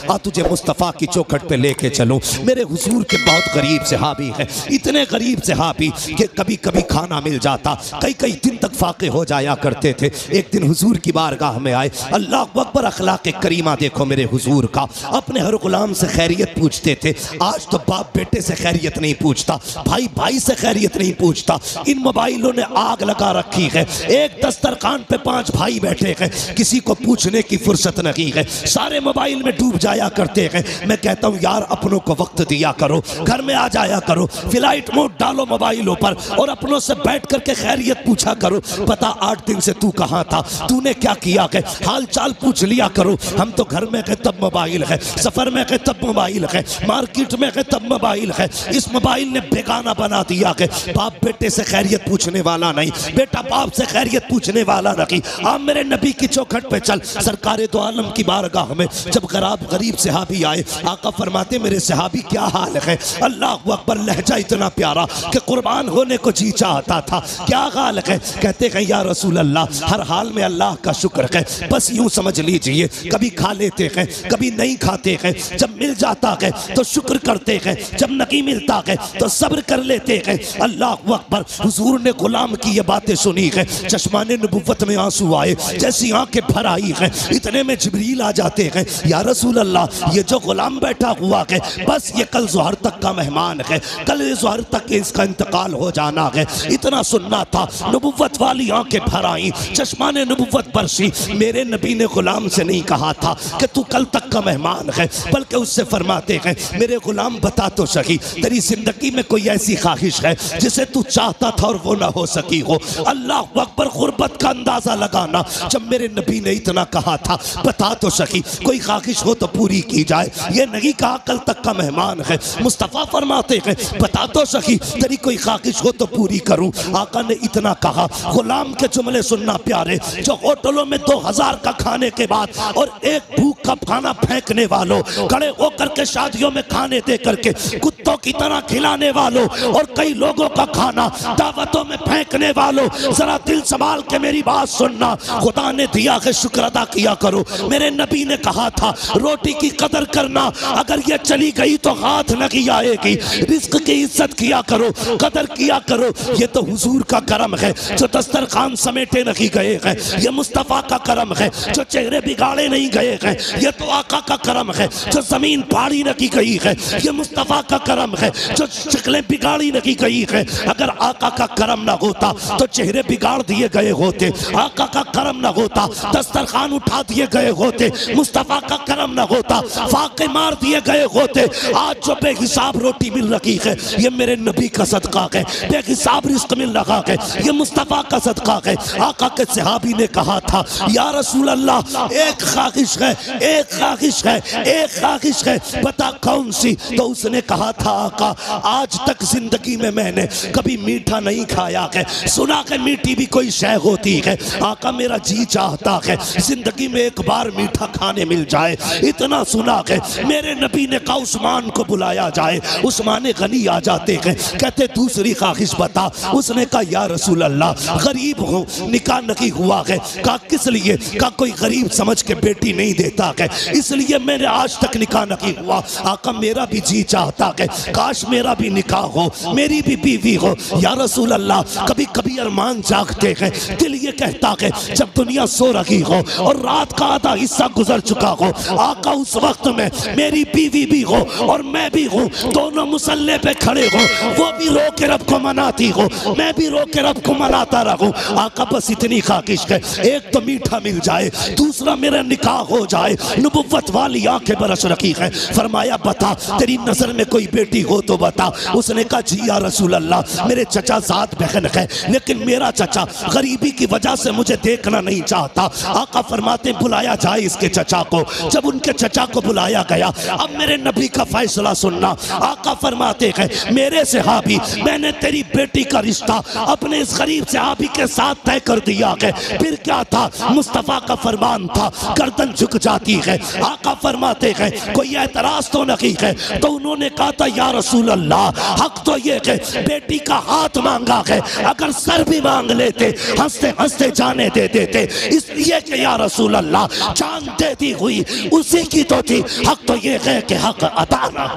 आ तुझे मुस्तफ़ा की चौखट पे लेके चलो। मेरे हुजूर के बहुत गरीब सहाबी हैं, इतने गरीब सहाबी कि कभी कभी खाना मिल जाता, कई कई दिन तक फाके हो जाया करते थे। एक दिन हुजूर की बारगाह में आए, अल्लाह अकबर, अखलाक करीमा देखो मेरे हुजूर का। अपने हर गुलाम से खैरियत पूछते थे। आज तो बाप बेटे से खैरियत नहीं पूछता, भाई भाई से खैरियत नहीं पूछता। इन मोबाइलों ने आग लगा रखी है। एक दस्तरखान पे 5 भाई बैठे हैं, किसी को पूछने की फुर्सत नहीं है, सारे मोबाइल में डूब जाया करते हैं। मैं कहता हूँ यार अपनों को वक्त दिया करो, घर में आ जाया करो, फ्लाइट मोड डालो मोबाइलों पर और अपनों से बैठ करके खैरियत पूछा करो। पता 8 दिन से तू कहाँ था, तूने क्या किया है, हाल चाल पूछ लिया करो। हम तो घर में गए तब मोबाइल है, सफर में गए तब मोबाइल है, मार्केट में गए तब मोबाइल है। इस मोबाइल ने बेगाना बना दिया है। बाप बेटे से खैरियत पूछने वाला नहीं, बेटा बाप से खैरियत पूछने वाला नहीं। आप मेरे नबी की चौखट पे चल। सरकारे दो आलम की बारगाह में जब गरीब सहाबी आए, आका फरमाते मेरे सहाबी क्या हाल है। अल्लाह अकबर, लहजा इतना प्यारा कि कुर्बान होने को जी चाहता था। क्या हाल है, कहते हैं या रसूल अल्लाह, हर हाल में अल्लाह का शुक्र है। बस यूं समझ लीजिए, कभी खा लेते हैं, कभी नहीं खाते हैं। जब मिल जाता है तो शुक्र करते हैं, जब नहीं मिलता है तो सब्र कर लेते हैं। अल्लाह अकबर, हुजूर ने गुलाम की ये बातें सुनी है, चश्माने नबुव्वत में आंसू आए, जैसी आंखें भर आई है। इतने में जिब्रील आ जाते हैं, या रसूल अल्लाह, ये जो गुलाम बैठा हुआ है बस ये कल ज़ोहर तक का मेहमान है, कल ज़ोहर तक इसका इंतकाल हो जाना है। इतना सुनना था, नबुव्वत वाली आंखें भर आई, चश्माने नबुव्वत बरसी। मेरे नबी ने गुलाम से नहीं कहा था कि तू कल तक का मेहमान है, बल्कि उससे फरमाते हैं मेरे गुलाम बता तो सही, तेरी जिंदगी में कोई ऐसी ख्वाहिश है जिसे तू चाहता था और वो ना हो सकी हो। अल्लाह अकबर, गुर्बत का अंदाजा लगाना। जब मेरे नबी ने इतना कहा था बता तो सही, कोई ख्वाहिश हो तो पूरी की जाए, ये नहीं कहा कल तक का मेहमान है। मुस्तफ़ा फरमाते हैं बता तो सही, तेरी कोई ख्वाहिश हो तो पूरी करूं। आका ने इतना कहा, गुलाम के जुमले सुनना प्यारे, जो होटलों में 2000 का खाने के बाद और एक भूख का खाना फेंकने वालों, खड़े होकर के शादियों में खाने दे करके कुत्तों की तरह खिलाने वालों और कई लोगों का खाना दावतों में फेंकने वालों, जरा दिल संभाल के मेरी बात सुनना। खुदा ने दिया है, शुक्र अदा किया करो। मेरे नबी ने कहा था रोटी की कदर करना, अगर ये चली गई तो हाथ नहीं आएगी। रिस्क की इज्जत किया करो, कदर किया करो। ये तो हुजूर का करम है जो दस्तरखान समेटे नहीं गए हैं, ये मुस्तफ़ा का करम है जो चेहरे बिगाड़े नहीं गए हैं, ये तो आका का करम है जो जमीन फाड़ी नहीं गई है, ये मुस्तफ़ा का करम है जो शक्लें बिगाड़ी नहीं गई है। अगर आका का करम ना होता तो चेहरे बिगाड़ दिए गए होते, आका का करम ना होता दस्तरखान उठा दिए गए होते, मुस्तफ़ा का करम ना होता फाके मार दिए गए होते। आज जो बेहिसाब रोटी मिल रही है ये मेरे नबी का सदका है, बेहिसाब रिस्क मिल रहा है ये मुस्तफ़ा का सदका है। आका के सहाबी ने कहा था या रसूल अल्लाह, एक ख्वाहिश है, एक ख्वाहिश है, एक ख्वाहिश है, बता कौन सी। तो उसने कहा था आका, आज तक जिंदगी में मैंने कभी मीठा नहीं खाया है, सुना कि मीठी भी कोई शय होती है। आका मेरा जी चाहता है जिंदगी में एक बार मीठा खाने मिल जाए, इतना सुना है। मेरे नबी ने कहा उस्मान को बुलाया जाए। उस्मान गनी आ जाते हैं, कहते दूसरी ख्वाहिश बता। उसने कहा या रसूल अल्लाह, गरीब हूँ, निकाह नहीं हुआ है। कहा किस लिए? कहा कोई गरीब समझ के बेटी नहीं देता है, इसलिए मैंने आज तक निकाह नहीं हुआ। आका मेरा भी जी चाहता है काश मेरा भी निकाह हो, मेरी भी बीवी हो। या रसूल अल्लाह, कभी कभी अरमान जागते हैं, दिल ये कहता है जब दुनिया सो रही हो और रात का आधा हिस्सा गुजर चुका हो, आका उस वक्त में मेरी बीवी भी हो और मैं भी हूँ, दोनों मुसल्ले पे खड़े हो, वो भी रो के रब को मनाती हो, मैं भी रो के रब को मनाता रहूं। आका बस इतनी ख्वाहिश है, एक तो मीठा मिल जाए, दूसरा मेरा निकाह हो जाए। नबुव्वत वाली आंखें बरस रखी है। फरमाया बता तेरी नजर में कोई बेटी हो तो बता। उसने कहा जी या रसूल अल्लाह, मेरे चचा साथ बहन है, लेकिन मेरा चचा गरीबी की वजह से मुझे देखना नहीं चाहता। आका फरमाते बुलाया जाए इसके चचा को। जब उनके चचा को बुलाया गया, अब मेरे नबी का फैसला सुनना। आका फरमाते हैं मेरे सहाबी, मैंने तेरी बेटी का रिश्ता अपने इस गरीब सहाबी के साथ तय कर दिया है। फिर क्या था, मुस्तफ़ा का फरमान था, गर्दन झुक जाती है। आका फरमाते हैं कोई एतराज तो नहीं है। तो उन्होंने कहा था या रसूल अल्लाह, हक तो ये है बेटी का हाथ मांगा है, अगर सर भी मांग लेते हंसते हंसते जाने दे देते, इसलिए कि या रसूल अल्लाह जान देती हुई उसी की तो थी, हक तो ये है कि हक अता ना।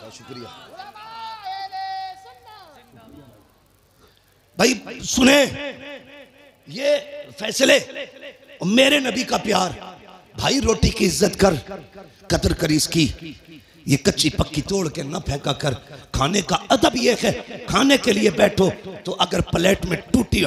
शुक्रिया भाई। सुने ये फैसले, मेरे नबी का प्यार। भाई रोटी की इज्जत कर, कदर कर इसकी, ये कच्ची पक्की तोड़ के न फेंका कर। खाने का अदब ये है, खाने के लिए बैठो तो अगर प्लेट में टूटी,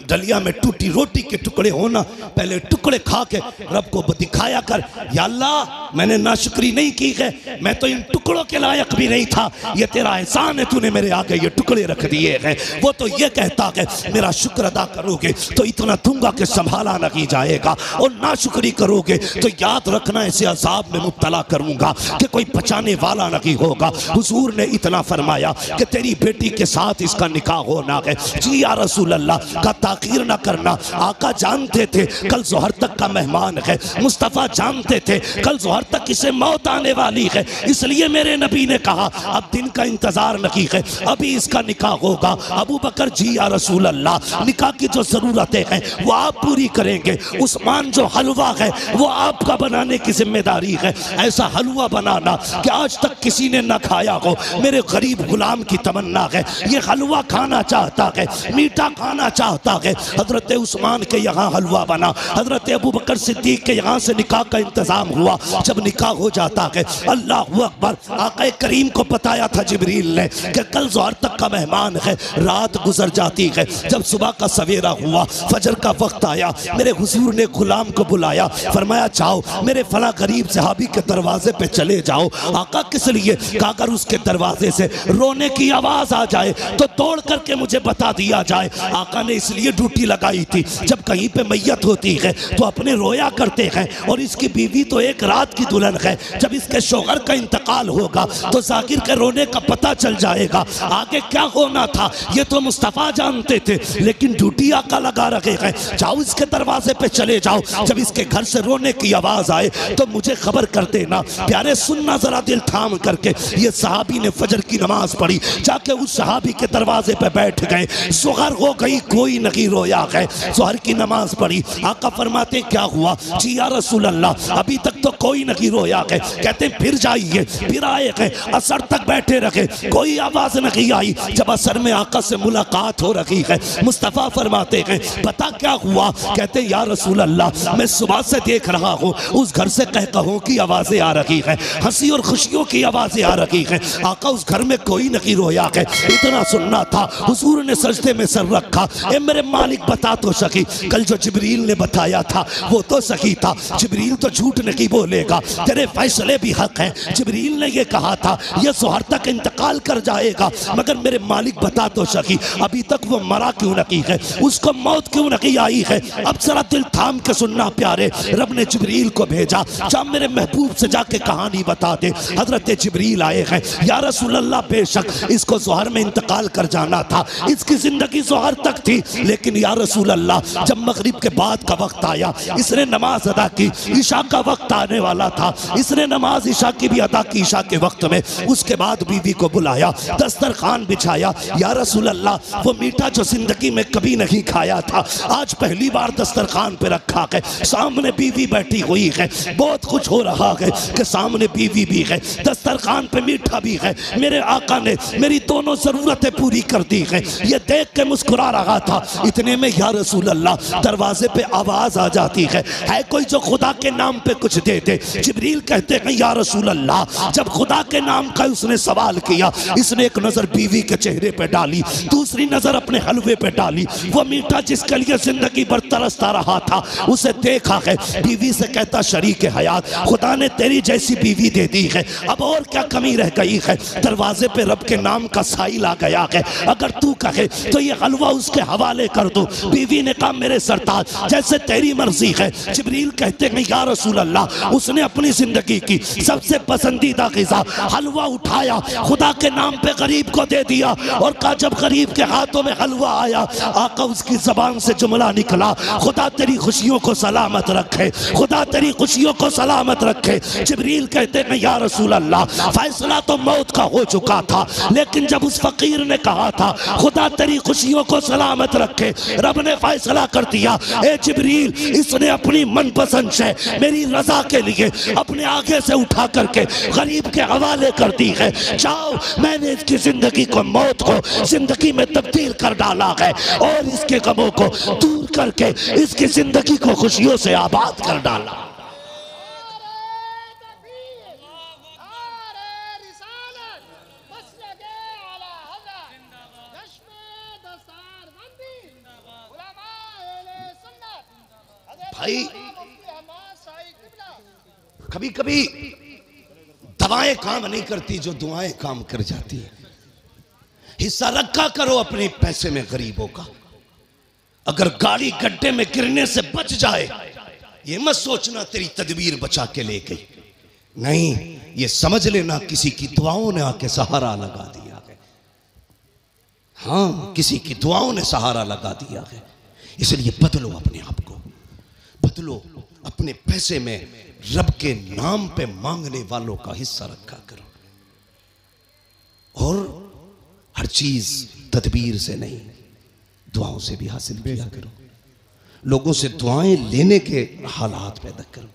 डलिया में टूटी रोटी के टुकड़े होना, पहले टुकड़े खा के रब को दिखाया कर, या अल्लाह मैंने नाशुक्री नहीं की है, मैं तो इन टुकड़ों के लायक भी नहीं था, ये तेरा एहसान है, तूने मेरे आगे ये टुकड़े रख दिए हैं। वो तो ये कहता है मेरा शुक्र अदा करोगे तो इतना दूंगा कि संभाला नहीं जाएगा, और नाशुक्री करोगे तो याद रखना ऐसे अजाब में मुब्तला करूंगा कि कोई बचाने वाला नहीं होगा। हुजूर ने इतना फरमाया कि तेरी बेटी के साथ इसका निकाह होना है। जी या रसूल अल्लाह का ताकीर ना करना। आका जानते थे कल जोहर तक का मेहमान है, मुस्तफ़ा जानते थे कल जोहर तक इसे मौत आने वाली है, इसलिए मेरे नबी ने कहा अब दिन का इंतजार नहीं है, अभी इसका निकाह होगा। अबू बकर जी या रसूल अल्लाह निकाह की जो जरूरतें हैं वो आप पूरी करेंगे। उस्मान जो हलवा है वो आपका बनाने की जिम्मेदारी है। ऐसा हलवा बनाना कि आज तक किसी ने ना खाया हो। मेरे गरीब गुलाम की तमन्ना है, ये हलवा खाना चाहता है, मीठा खाना चाहता है। हजरत उस्मान के यहाँ हलवा बना, हजरत अबू बकर सिद्दीक के यहाँ से निकाह का इंतजाम हुआ। जब निकाह हो जाता है, अल्लाह अकबर, आका करीम को बताया था जिब्रील ने कि कल ज़ोहर तक का मेहमान है। रात गुजर जाती है, जब सुबह का सवेरा हुआ, फजर का वक्त आया, मेरे हुजूर ने गुलाम को बुलाया, फरमाया जाओ मेरे फला गरीब सहाबी के दरवाजे पे चले जाओ। आका किस लिए? अगर उसके दरवाजे से रोने की आवाज आ जाए तो तोड़ करके मुझे बता दिया जाए। आका ने इसलिए ड्यूटी लगाई थी, जब कहीं पे मैयत होती है तो अपने रोया करते हैं, और इसकी बीवी तो एक रात की दुल्हन है। जब इसके शौहर का इंतकाल होगा तो जाकिर के रोने का पता चल जाएगा। आगे क्या होना था ये तो मुस्तफ़ा जानते थे, लेकिन ड्यूटी आका लगा रखे हैं, जाओ इसके दरवाजे पे चले जाओ, जब इसके घर से रोने की आवाज आए तो मुझे खबर कर देना। प्यारे सुनना जरा दिल थाम करके, ये सहाबी ने फजर की नमाज पढ़ी, जाके उस सहाबी के दरवाजे पे बैठ गए। ज़ोहर हो गई, कोई नहीं रोया है। ज़ोहर की नमाज पढ़ी, आका फरमाते क्या हुआ? जी या रसूल अल्लाह अभी तक तो कोई नहीं रोया है। कहते फिर जाइए, फिर आए हैं, असर तक बैठे रखे, कोई आवाज नहीं आई। जब असर में आका से मुलाकात हो रही है, मुस्तफ़ा फरमाते हैं पता क्या हुआ? कहते या रसूल अल्लाह मैं सुबह से देख रहा हूँ उस घर से कहकहों की आवाजें आ रही हैं, हंसी और खुशियों की आवाजें आ रही हैं। आका उस घर में कोई नहीं रोया है। इतना सुनना था, हुजूर ने सजदे में सर रखा। ए मेरे मालिक बता तो सकी, कल जो जिब्रील ने बताया था वो तो सही था, जिब्रील तो झूठ नहीं बोलेगा, तेरे फैसले भी हक हैं। जिब्रील ने ये कहा था ये ज़ोहर तक इंतकाल कर जाएगा, मगर मेरे मालिक बता तो सकी अभी तक वो मरा क्यों नहीं है, उसको मौत क्यों नहीं आई है? अब जरा दिल थाम के सुनना प्यारे, रब ने जिब्रील को भेजा, जा मेरे महबूब से जाके कहानी बता दे। हजरत जिब्रील आए हैं, या रसूल अल्लाह बेशक इसको ज़ोहर में इंतकाल कर जाना था, इसकी जिंदगी ज़ोहर तक थी, लेकिन या रसूल अल्लाह जब मगरिब के बाद का वक्त आया, इसने नमाज अदा की, ईशा का वक्त आने वाला था, इसने नमाज ईशा की भी अदा की ईशा के वक्त में। उसके बाद बीवी को बुलाया, दस्तरखान बिछाया, या रसूल अल्लाह वो मीठा जो जिंदगी में कभी नहीं खाया था आज पहली बार दस्तरखान पे रखा है, सामने बीवी बैठी हुई है, बहुत कुछ हो रहा है कि सामने बीवी भी है, दस्तरखान पे मीठा भी है। मेरे आका ने मेरी दोनों जरूरतें पूरी कर दी है, ये देख के मुस्कुरा रहा था। इतने में या रसूल अल्लाह दरवाजे पे आवाज आ जाती है कोई जो खुदा के नाम पे कुछ दे दे। जिब्रील कहते हैं या रसूल अल्लाह जब खुदा के नाम का उसने सवाल किया, इसने एक नजर बीवी के चेहरे पे डाली, दूसरी नजर अपने हलवे पे डाली, वो मीठा जिसके लिए जिंदगी भर तरसता रहा था उसे देखा है। बीवी से कहता शरीक हयात खुदा ने तेरी जैसी बीवी दे दी है, अब और क्या कमी रह गई है? दरवाजे पे रब के नाम का साइल आ गया है, अगर तू कहे तो ये हलवा उसके हवाले कर दो। बीवी ने कहा मेरे सरताज जैसे तेरी मर्जी है। जिब्रील कहते हैं या रसूल अल्लाह उसने उसने अपनी जिंदगी की सबसे पसंदीदा ग़िज़ा हलवा उठाया, खुदा के नाम पे गरीब को दे दिया और कहा जब गरीब के हाथों में हलवा आया, आका उसकी जबान से जुमला निकला, खुदा तेरी खुशियों को सलामत रखे, खुदा तेरी खुशियों को सलामत रखे। जिब्रील कहते हैं या रसूल अल्लाह, फैसला तो मौत का हो चुका था, लेकिन जब उस फकीर ने कहा था खुदा तेरी खुशियों को सलामत रखे, रब ने फैसला कर दिया, ए जिब्रील इसने अपनी मनपसंद से मेरी रजा के लिए अपने आगे से उठा करके गरीब के हवाले कर दी है। जाओ, मैंने इसकी जिंदगी को, मौत को जिंदगी में तब्दील कर डाला है और इसके गमों को दूर करके इसकी जिंदगी को खुशियों से आबाद कर डाला। भाई कभी कभी दवाएं काम नहीं करती जो दुआएं काम कर जाती है। हिस्सा रखा करो अपने पैसे में गरीबों का। अगर गाड़ी गड्ढे में गिरने से बच जाए, ये मत सोचना तेरी तदबीर बचा के ले गई, नहीं, ये समझ लेना किसी की दुआओं ने आके सहारा लगा दिया है। हाँ, किसी की दुआओं ने सहारा लगा दिया है। इसलिए बदलो अपने आप को, बदलो। अपने पैसे में रब के नाम पे मांगने वालों का हिस्सा रखा करो और हर चीज तदबीर से नहीं, दुआओं से भी हासिल किया करो। लोगों से दुआएं लेने के हालात पैदा करो,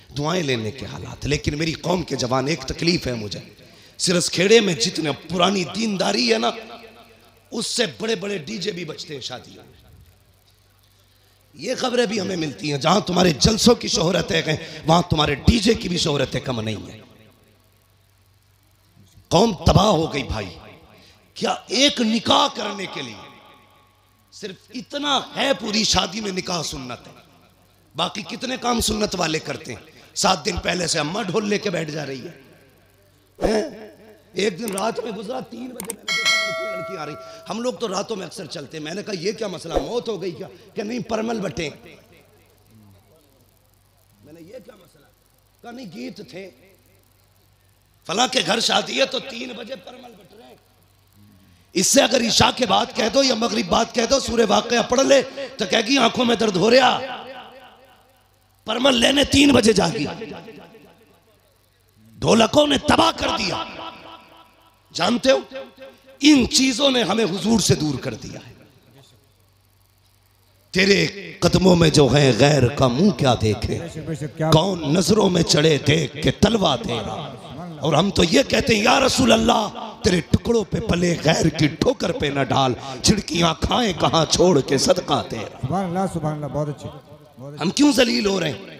दुआएं लेने के हालात। लेकिन मेरी कौम के जवान, एक तकलीफ है मुझे, सिरसखेड़े में जितने पुरानी दीनदारी है ना, उससे बड़े बड़े डीजे भी बजते हैं शादियों में। ये खबरें भी हमें मिलती हैं, जहां तुम्हारे जलसों की शोहरत है वहां तुम्हारे डीजे की भी शोहरतें कम नहीं है। कौम तबाह हो गई भाई। क्या एक निकाह करने के लिए सिर्फ इतना है, पूरी शादी में निकाह सुन्नत है, बाकी कितने काम सुन्नत वाले करते हैं। 7 दिन पहले से अम्मा ढोल लेके बैठ जा रही है। एक दिन रात में गुजरा, 3 बजे लड़की आ रही। हम लोग तो रातों में अक्सर चलते हैं। मैंने कहा ये क्या मसला, मौत हो गई क्या? कि नहीं, परमल बटे। मैंने ये क्या मसला? कहा नहीं, गीत थे, फला के घर शादी है तो 3 बजे परमल बट रहे। इससे अगर ईशा के बाद कह दो या मगरिब बाद कह दो सूरह वाक़िया पढ़ ले, तो कहेगी आंखों में दर्द हो रहा, परमल लेने 3 बजे जागी। ढोलकों ने तबाह कर दिया। जानते हो, इन चीजों ने हमें हुजूर से दूर कर दिया है। तेरे कदमों में जो है गैर का मुंह क्या देखे, कौन नजरों में चढ़े देख के तलवा तेरा। और हम तो ये कहते हैं या रसूल अल्लाह, तेरे टुकड़ों पे पले गैर की ठोकर पे न डाल, छिड़कियां खाएं कहां छोड़ के सदका तेरा। सुभान अल्लाह, सुभान अल्लाह, बहुत अच्छे। हम क्यों जलील हो रहे हैं?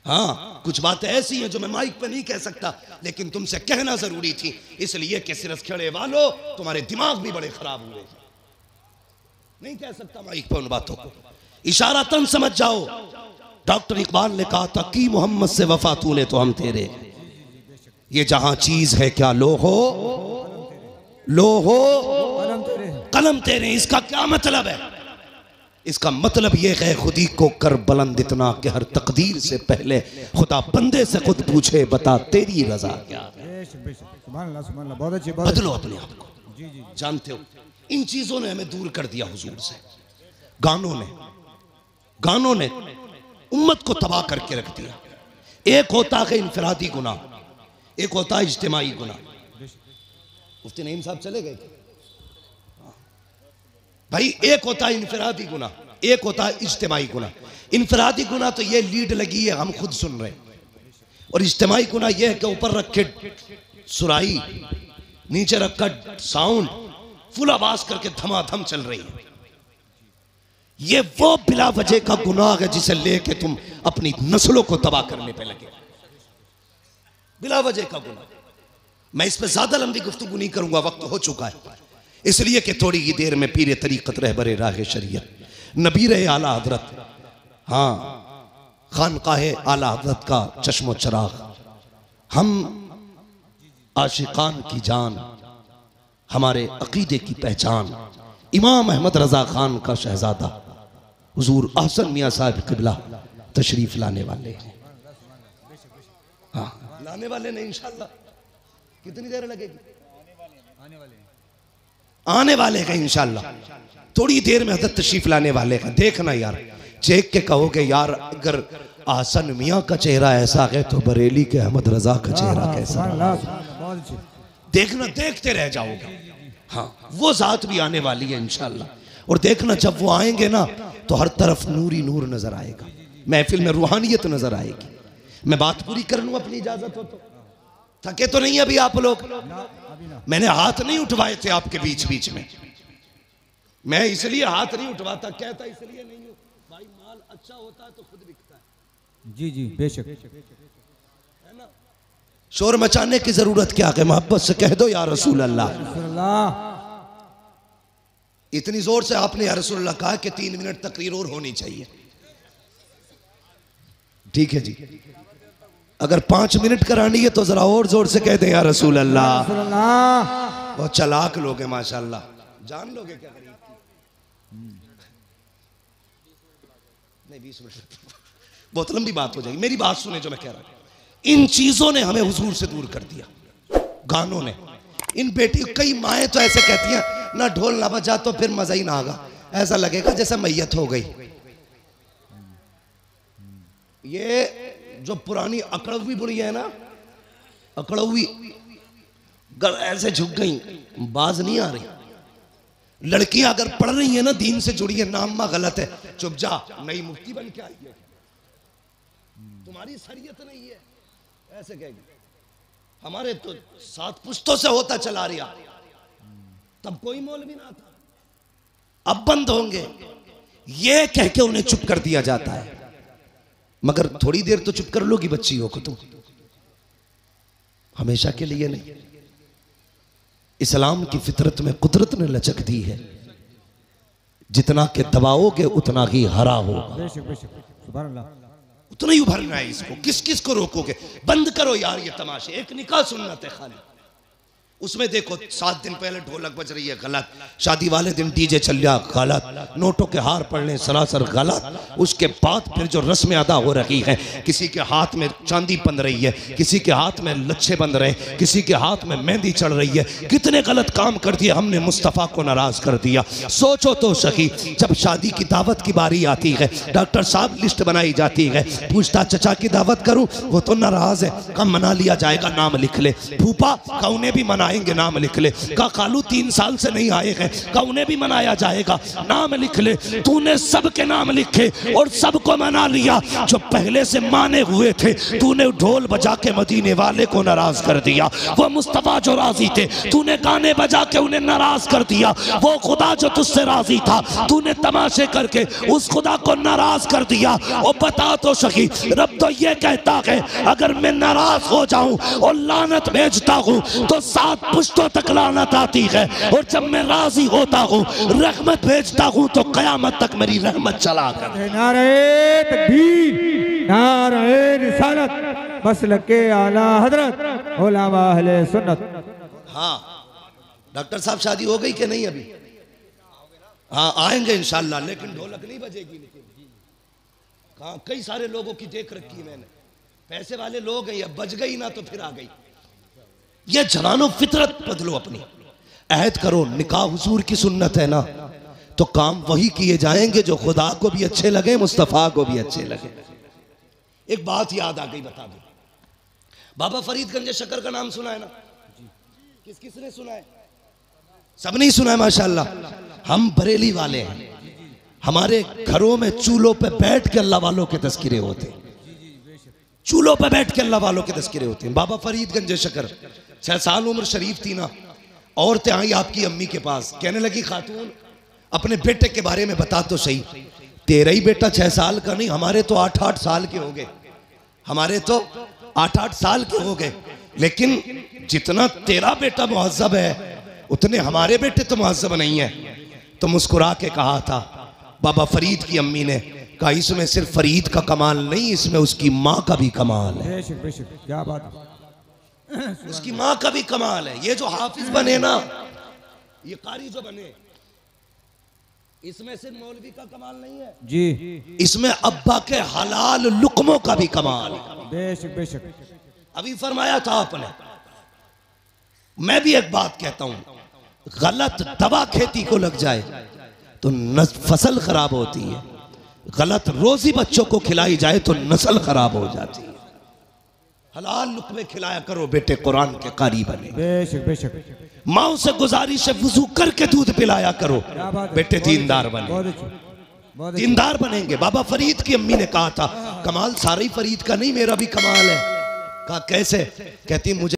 हाँ, कुछ बातें ऐसी हैं जो मैं माइक पे नहीं कह सकता, लेकिन तुमसे कहना जरूरी थी, इसलिए कि सिरसखेड़े वालों तुम्हारे दिमाग भी बड़े खराब हुए। नहीं कह सकता माइक पे उन बातों को, इशारा तन समझ जाओ। डॉक्टर इकबाल ने कहा था कि मोहम्मद से वफा तूने तो हम तेरे, ये जहां चीज है क्या लो हो कलम तेरे। इसका क्या मतलब है? इसका मतलब यह है खुदी को कर बुलंद इतना कि हर तकदीर से पहले खुदा बंदे से खुद पूछे बता तेरी रजा क्या है। बदलो अपने आप को। जानते हो, इन चीजों ने हमें दूर कर दिया हुजूर से। गानों ने उम्मत को तबाह करके रख दिया। एक होता है इनफरादी गुनाह, एक होता है इज्तिमाई गुनाह। मुफ्ती नईम साहब चले गए भाई। एक होता है इनफरादी गुनाह, एक होता है इज्तिमाई गुनाह। इनफरादी गुनाह तो ये लीड लगी है, हम खुद सुन रहे हैं, और इज्तिमाई गुनाह ये है कि ऊपर रखे सुराही, नीचे रखा साउंड, फुल आवाज करके धमाधम चल रही है। ये वो बिला वजह का गुनाह है जिसे लेके तुम अपनी नस्लों को तबाह करने पे लगे। बिला वजह का गुनाह। मैं इस पे ज्यादा लंबी गुफ्तगू नहीं करूंगा, वक्त हो चुका है, इसलिए कि थोड़ी ही देर में पीरे तरीक़त रहबरे राह शरीयत नबीर आला हजरत, हाँ, खानकाहे आला हजरत का चश्मो चराग, हम आशिकान की जान, हमारे अकीदे की पहचान, इमाम अहमद रजा खान का शहजादा हुजूर अहसन मियां साहब क़िबला तशरीफ लाने वाले हैं। हाँ लाने वाले नहीं इंशाल्लाह। कितनी देर लगेगी? आने वाले हैं इंशाल्लाह, थोड़ी देर में हजरत तशरीफ लाने वाले हैं। देखना यार, चेक के कहोगे यार अगर आसन मियाँ का चेहरा ऐसा है तो बरेली के अहमद रजा का चेहरा कैसा? बहुत अच्छी। देखना, देखते रह जाओगे। हाँ वो जात भी आने वाली है इंशाल्लाह। और देखना जब वो आएंगे ना तो हर तरफ नूर ही नूर नजर आएगा, महफिल में रूहानियत नजर आएगी। मैं बात पूरी कर लूं अपनी इजाजत हो तो? थके तो नहीं अभी आप लोग? मैंने हाथ नहीं उठवाए थे आपके बीच बीच में, मैं इसलिए हाथ नहीं उठवाता, कहता इसलिए नहीं हूं भाई, माल अच्छा होता है तो खुद बिकता है। जी जी बेशक। है ना? शोर मचाने की जरूरत क्या है? मोहब्बत से कह दो या रसूल अल्लाह। इतनी जोर से आपने या रसूल अल्लाह कहा कि 3 मिनट तकरीर और होनी चाहिए। ठीक है जी, अगर 5 मिनट करानी है तो जरा और जोर से कह दें या रसूल अल्लाह। बहुत चालाक लोग हैं माशाल्लाह, जान लोगे क्या गरीब की? नहीं 20 मिनट बहुत लंबी बात हो जाएगी, मेरी बात सुने जो मैं कह रहा हूं। इन चीजों ने हमें हुजूर से दूर कर दिया, गानों ने। इन बेटी, कई माएँ तो ऐसे कहती हैं ना ढोल ना बजा तो फिर मजा ही ना आगा, ऐसा लगेगा जैसे मैयत हो गई। ये जो पुरानी अकड़वी बुढ़ी है ना, अकड़वी ऐसे झुक गई, बाज नहीं आ रही। लड़कियां अगर पढ़ रही है ना दीन से जुड़ी है, नाम गलत है, चुप जा, नई मुफ्ती बन के आई है, तुम्हारी शरीयत नहीं है, ऐसे कहेगी। हमारे तो 7 पुश्तों से होता चला रहा, तब कोई मौलवी ना था, अब बंद होंगे, ये कह के उन्हें चुप कर दिया जाता है। मगर थोड़ी देर तो चुप कर लोगी बच्चियों को तुम, हमेशा के लिए नहीं। इस्लाम की फितरत में कुदरत ने लचक दी है, जितना के दबाओगे उतना ही हरा होगा, उतना ही उभरना है इसको। किस किस को रोकोगे? बंद करो यार ये तमाशे। एक निकाह सुन्नत है खाली, उसमें देखो 7 दिन पहले ढोलक बज रही है गलत, शादी वाले दिन डीजे चल रहा गलत, नोटों के हार पड़ने सरासर गलत, उसके बाद फिर जो रस्में अदा हो रही हैं, किसी के हाथ में चांदी बंध रही है, किसी के हाथ में लच्छे बंध रहे, किसी के हाथ में मेहंदी चढ़ रही है, कितने गलत काम कर दिए हमने, मुस्तफ़ा को नाराज कर दिया। सोचो तो सही, जब शादी की दावत की बारी आती है, डॉक्टर साहब लिस्ट बनाई जाती है, पूछता चचा की दावत करूं, वो तो नाराज है, कम मना लिया जाएगा, नाम लिख ले। फूफा का उन्हें भी मना आएंगे, नाम लिख ले। का खालू 3 साल से नहीं आए हैं, का उन्हें भी मनाया जाएगा, नाम लिख ले। तूने सबके नाम लिखे और सबको मना लिया, जो पहले से माने हुए थे तूने ढोल बजा के मदीने वाले को नाराज कर दिया। वो मुस्तफा जो राजी थे तूने गाने बजा के उन्हें नाराज कर दिया। वो खुदा जो तुझसे राजी था तूने तमाशे करके उस खुदा को नाराज कर दिया। और बता तो सही, रब तो ये कहता है अगर मैं नाराज हो जाऊं और लानत भेजता हूं तो 7 पुश्तों तक लानत आती है, और जब मैं राजी होता हूँ रहमत भेजता हूँ तो कयामत तक मेरी रहमत चला कर। नारे तकबीर, नारे रिसालत, मसलके आला हजरत उलमा अहले सुन्नत। हाँ डॉक्टर साहब शादी हो गई कि नहीं अभी? हाँ आएंगे इंशाल्लाह, लेकिन ढोलक नहीं बजेगी। हाँ कई सारे लोगों की देख रखी है मैंने, पैसे वाले लोग हैं, या बज गई ना तो फिर आ गई। ये जवानों फितरत बदलो अपनी, अहद करो, निकाह हुजूर की सुन्नत है ना, तो काम वही किए जाएंगे जो खुदा को भी अच्छे लगे, मुस्तफ़ा को भी अच्छे लगे। एक बात याद आ गई, बता दो, बाबा फरीदगंज शक्कर का नाम सुना है ना? किस किसने सुना है? सब नहीं सुना है माशाल्लाह। हम बरेली वाले हैं, हमारे घरों में चूल्हों पे बैठ के अल्लाह वालों के तस्किरे होते हैं, चूल्हों पे बैठ के अल्लाह वालों के तस्किरे होते हैं। बाबा फरीदगंज शक्कर 6 साल उम्र शरीफ थी ना, औरतें आई आपकी अम्मी के पास, कहने लगी खातून अपने बेटे के बारे में बता तो सही। तेरा ही बेटा 6 साल का नहीं, हमारे तो 8-8 साल के हो गए, हमारे तो 8-8 साल के हो गए, लेकिन जितना तेरा बेटा मुहज्जब है उतने हमारे बेटे तो मुहज्जब नहीं है। तो मुस्कुरा के कहा था बाबा फरीद की अम्मी ने, कहा इसमें सिर्फ फरीद का कमाल नहीं, इसमें उसकी माँ का भी कमाल है। बेशक बेशक, क्या बात है, उसकी माँ का भी कमाल है। ये जो हाफिज बने ना, ये कारी जो बने, इसमें सिर्फ मौलवी का कमाल नहीं है जी, इसमें अब्बा के हलाल लुकमों का भी कमाल है। बेशक बेशक, अभी फरमाया था आपने। मैं भी एक बात कहता हूं, गलत दवा खेती को लग जाए तो फसल खराब होती है, गलत रोजी बच्चों को खिलाई जाए तो नस्ल खराब हो जाती है। हलाल लुक़मे खिलाया करो बेटे, कुरान के कारी बने। बेशक बेशक। माओ से गुजारिश है वुजू करके दूध पिलाया करो बेटे, दीनदार बने। बहुत अच्छी, बहुत अच्छी। दीनदार बनेंगे। बाबा फरीद की अम्मी ने कहा था, कमाल सारे ही फरीद का नहीं, मेरा भी कमाल है। कहा कैसे? कहती मुझे